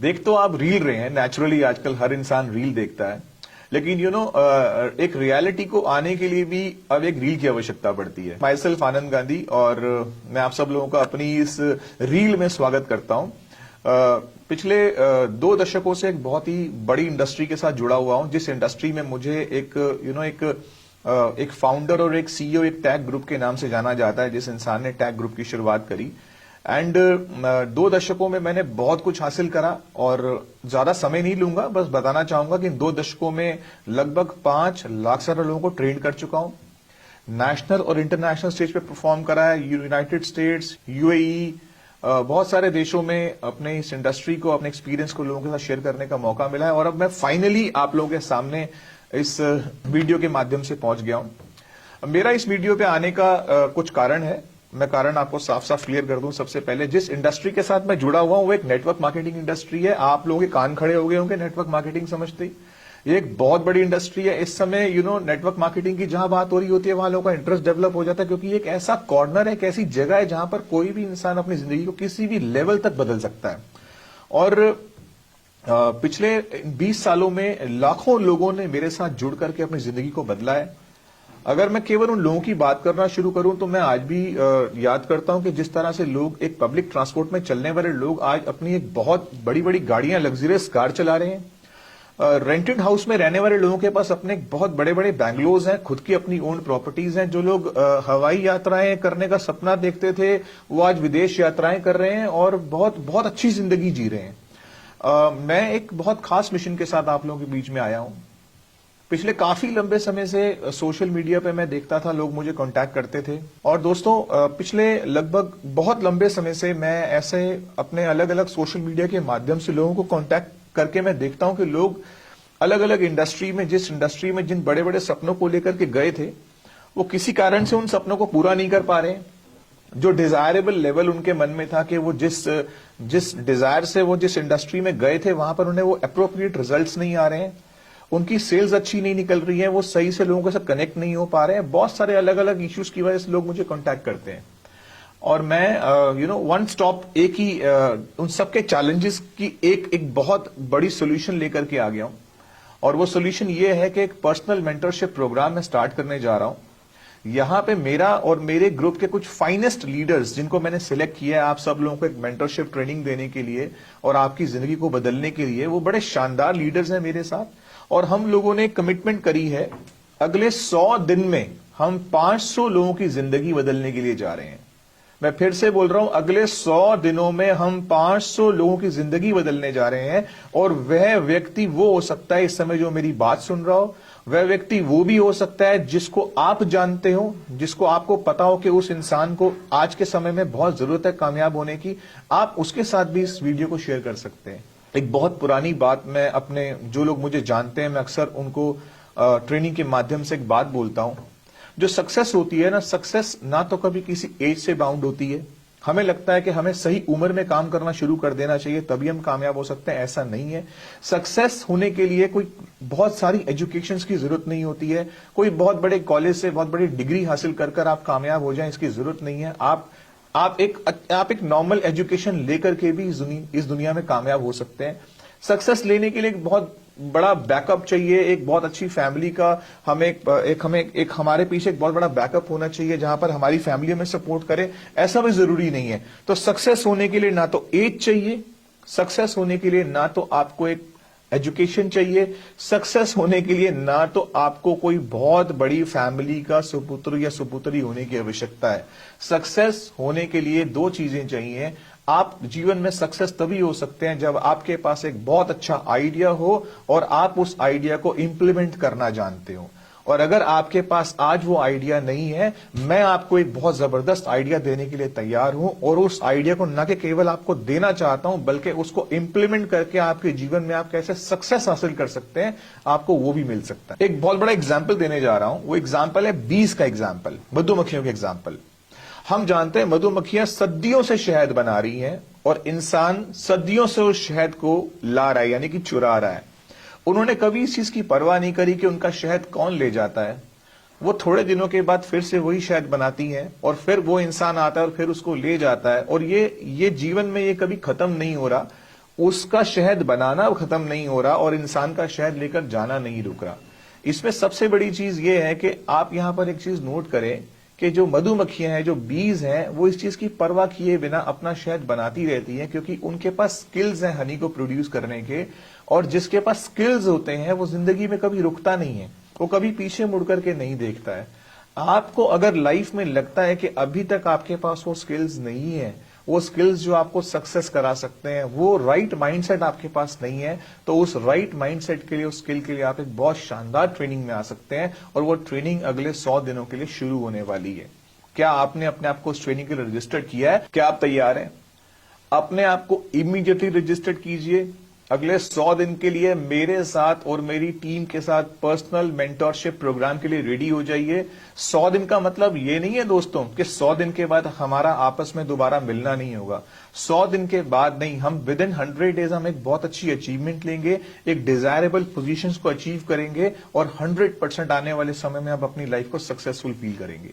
देख तो आप रील रहे हैं, नेचुरली आजकल हर इंसान रील देखता है, लेकिन एक रियलिटी को आने के लिए भी अब एक रील की आवश्यकता पड़ती है। माई सेल्फ आनंद गांधी, और मैं आप सब लोगों का अपनी इस रील में स्वागत करता हूं। पिछले 2 दशकों से एक बहुत ही बड़ी इंडस्ट्री के साथ जुड़ा हुआ हूं, जिस इंडस्ट्री में मुझे एक फाउंडर और एक सीईओ एक टैग ग्रुप के नाम से जाना जाता है, जिस इंसान ने टैग ग्रुप की शुरुआत करी। एंड 2 दशकों में मैंने बहुत कुछ हासिल करा, और ज्यादा समय नहीं लूंगा, बस बताना चाहूंगा कि इन 2 दशकों में लगभग 5 लाख से ज्यादा लोगों को ट्रेन कर चुका हूं। नेशनल और इंटरनेशनल स्टेज पे परफॉर्म करा है, यूनाइटेड स्टेट्स, यूएई, बहुत सारे देशों में अपने इस इंडस्ट्री को, अपने एक्सपीरियंस को लोगों के साथ शेयर करने का मौका मिला है। और अब मैं फाइनली आप लोगों के सामने इस वीडियो के माध्यम से पहुंच गया हूं। मेरा इस वीडियो पे आने का कुछ कारण है। मैं कारण आपको साफ साफ क्लियर कर दूं। सबसे पहले, जिस इंडस्ट्री के साथ मैं जुड़ा हुआ हूं वो एक नेटवर्क मार्केटिंग इंडस्ट्री है। आप लोगों के कान खड़े हो गए होंगे नेटवर्क मार्केटिंग समझते ही। ये एक बहुत बड़ी इंडस्ट्री है। इस समय नेटवर्क मार्केटिंग की जहां बात हो रही होती है वहां लोगों का इंटरेस्ट डेवलप हो जाता है, क्योंकि एक ऐसा कॉर्नर है, एक ऐसी जगह है जहां पर कोई भी इंसान अपनी जिंदगी को किसी भी लेवल तक बदल सकता है। और पिछले 20 सालों में लाखों लोगों ने मेरे साथ जुड़ करके अपनी जिंदगी को बदला है। अगर मैं केवल उन लोगों की बात करना शुरू करूं तो मैं आज भी याद करता हूं कि जिस तरह से लोग, एक पब्लिक ट्रांसपोर्ट में चलने वाले लोग आज अपनी एक बहुत बड़ी बड़ी गाड़ियां, लग्जरियस कार चला रहे हैं। रेंटेड हाउस में रहने वाले लोगों के पास अपने बहुत बड़े बड़े बैंगलोज हैं, खुद की अपनी ओन प्रॉपर्टीज हैं। जो लोग हवाई यात्राएं करने का सपना देखते थे वो आज विदेश यात्राएं कर रहे हैं और बहुत बहुत अच्छी जिंदगी जी रहे हैं। मैं एक बहुत खास मिशन के साथ आप लोगों के बीच में आया हूं। पिछले काफी लंबे समय से सोशल मीडिया पे मैं देखता था, लोग मुझे कांटेक्ट करते थे। और दोस्तों, पिछले लगभग बहुत लंबे समय से मैं ऐसे अपने अलग अलग सोशल मीडिया के माध्यम से लोगों को कांटेक्ट करके मैं देखता हूं कि लोग अलग अलग इंडस्ट्री में, जिस इंडस्ट्री में जिन बड़े बड़े सपनों को लेकर के गए थे, वो किसी कारण से उन सपनों को पूरा नहीं कर पा रहे हैं। जो डिजायरेबल लेवल उनके मन में था कि वो जिस डिजायर से वो जिस इंडस्ट्री में गए थे वहां पर उन्हें वो अप्रोप्रिएट रिजल्ट्स नहीं आ रहे हैं, उनकी सेल्स अच्छी नहीं निकल रही है, वो सही से लोगों के साथ कनेक्ट नहीं हो पा रहे हैं। बहुत सारे अलग अलग इश्यूज की वजह से लोग मुझे कांटेक्ट करते हैं, और मैं वन स्टॉप एक ही उन सबके चैलेंजेस की एक बहुत बड़ी सोल्यूशन लेकर के आ गया हूं। और वो सोल्यूशन ये है कि एक पर्सनल मेंटरशिप प्रोग्राम मैं स्टार्ट करने जा रहा हूं। यहां पे मेरा और मेरे ग्रुप के कुछ फाइनेस्ट लीडर्स, जिनको मैंने सिलेक्ट किया है आप सब लोगों को एक मेंटरशिप ट्रेनिंग देने के लिए और आपकी जिंदगी को बदलने के लिए, वो बड़े शानदार लीडर्स हैं मेरे साथ। और हम लोगों ने कमिटमेंट करी है, अगले 100 दिन में हम 500 लोगों की जिंदगी बदलने के लिए जा रहे हैं। मैं फिर से बोल रहा हूं, अगले 100 दिनों में हम 500 लोगों की जिंदगी बदलने जा रहे हैं। और वह व्यक्ति वो हो सकता है इस समय जो मेरी बात सुन रहा हो, वह व्यक्ति वो भी हो सकता है जिसको आप जानते हो, जिसको आपको पता हो कि उस इंसान को आज के समय में बहुत जरूरत है कामयाब होने की। आप उसके साथ भी इस वीडियो को शेयर कर सकते हैं। एक बहुत पुरानी बात, मैं अपने जो लोग मुझे जानते हैं, मैं अक्सर उनको ट्रेनिंग के माध्यम से एक बात बोलता हूं। जो सक्सेस होती है ना, सक्सेस ना तो कभी किसी एज से बाउंड होती है। हमें लगता है कि हमें सही उम्र में काम करना शुरू कर देना चाहिए तभी हम कामयाब हो सकते हैं, ऐसा नहीं है। सक्सेस होने के लिए कोई बहुत सारी एजुकेशन की जरूरत नहीं होती है। कोई बहुत बड़े कॉलेज से बहुत बड़ी डिग्री हासिल कर कर आप कामयाब हो जाएं, इसकी जरूरत नहीं है। आप एक नॉर्मल एजुकेशन लेकर के भी इस दुनिया में कामयाब हो सकते हैं। सक्सेस लेने के लिए एक बहुत बड़ा बैकअप चाहिए, एक बहुत अच्छी फैमिली का हमारे पीछे एक बहुत बड़ा बैकअप होना चाहिए जहां पर हमारी फैमिली हमें सपोर्ट करे। ऐसा भी जरूरी नहीं है। तो सक्सेस होने के लिए ना तो एज चाहिए, सक्सेस होने के लिए ना तो आपको एक एजुकेशन चाहिए, सक्सेस होने के लिए ना तो आपको कोई बहुत बड़ी फैमिली का सुपुत्र या सुपुत्री होने की आवश्यकता है। सक्सेस होने के लिए 2 चीजें चाहिए। आप जीवन में सक्सेस तभी हो सकते हैं जब आपके पास एक बहुत अच्छा आइडिया हो और आप उस आइडिया को इंप्लीमेंट करना जानते हो। और अगर आपके पास आज वो आइडिया नहीं है, मैं आपको एक बहुत जबरदस्त आइडिया देने के लिए तैयार हूं। और उस आइडिया को न कि केवल आपको देना चाहता हूं, बल्कि उसको इंप्लीमेंट करके आपके जीवन में आप कैसे सक्सेस हासिल कर सकते हैं, आपको वो भी मिल सकता है। एक बहुत बड़ा एग्जाम्पल देने जा रहा हूं। वो एग्जाम्पल है बीज का एग्जाम्पल, मधुमक्खियों का एग्जाम्पल। हम जानते हैं मधुमक्खियां सदियों से शहद बना रही हैं और इंसान सदियों से उस शहद को ला रहा है, यानी कि चुरा रहा है। उन्होंने कभी इस चीज की परवाह नहीं करी कि उनका शहद कौन ले जाता है। वो थोड़े दिनों के बाद फिर से वही शहद बनाती हैं और फिर वो इंसान आता है और फिर उसको ले जाता है। और ये जीवन में ये कभी खत्म नहीं हो रहा। उसका शहद बनाना खत्म नहीं हो रहा और इंसान का शहद लेकर जाना नहीं रुक रहा। इसमें सबसे बड़ी चीज ये है कि आप यहां पर एक चीज नोट करें कि जो मधुमक्खियां हैं, जो बीज हैं, वो इस चीज की परवाह किए बिना अपना शहद बनाती रहती हैं, क्योंकि उनके पास स्किल्स हैं हनी को प्रोड्यूस करने के। और जिसके पास स्किल्स होते हैं वो जिंदगी में कभी रुकता नहीं है, वो कभी पीछे मुड़ करके नहीं देखता है। आपको अगर लाइफ में लगता है कि अभी तक आपके पास वो स्किल्स नहीं है, वो स्किल्स जो आपको सक्सेस करा सकते हैं, वो राइट माइंडसेट आपके पास नहीं है, तो उस राइट माइंडसेट के लिए, उस स्किल के लिए आप एक बहुत शानदार ट्रेनिंग में आ सकते हैं। और वो ट्रेनिंग अगले 100 दिनों के लिए शुरू होने वाली है। क्या आपने अपने आप को उस ट्रेनिंग के लिए रजिस्टर किया है? क्या आप तैयार हैं? अपने आप को इमीडिएटली रजिस्टर कीजिए। अगले 100 दिन के लिए मेरे साथ और मेरी टीम के साथ पर्सनल मेंटरशिप प्रोग्राम के लिए रेडी हो जाइए। 100 दिन का मतलब ये नहीं है दोस्तों कि 100 दिन के बाद हमारा आपस में दोबारा मिलना नहीं होगा। 100 दिन के बाद नहीं, हम विद इन 100 डेज हम एक बहुत अच्छी अचीवमेंट लेंगे, एक डिजायरेबल पोजीशंस को अचीव करेंगे और 100% आने वाले समय में आप अपनी लाइफ को सक्सेसफुल फील करेंगे।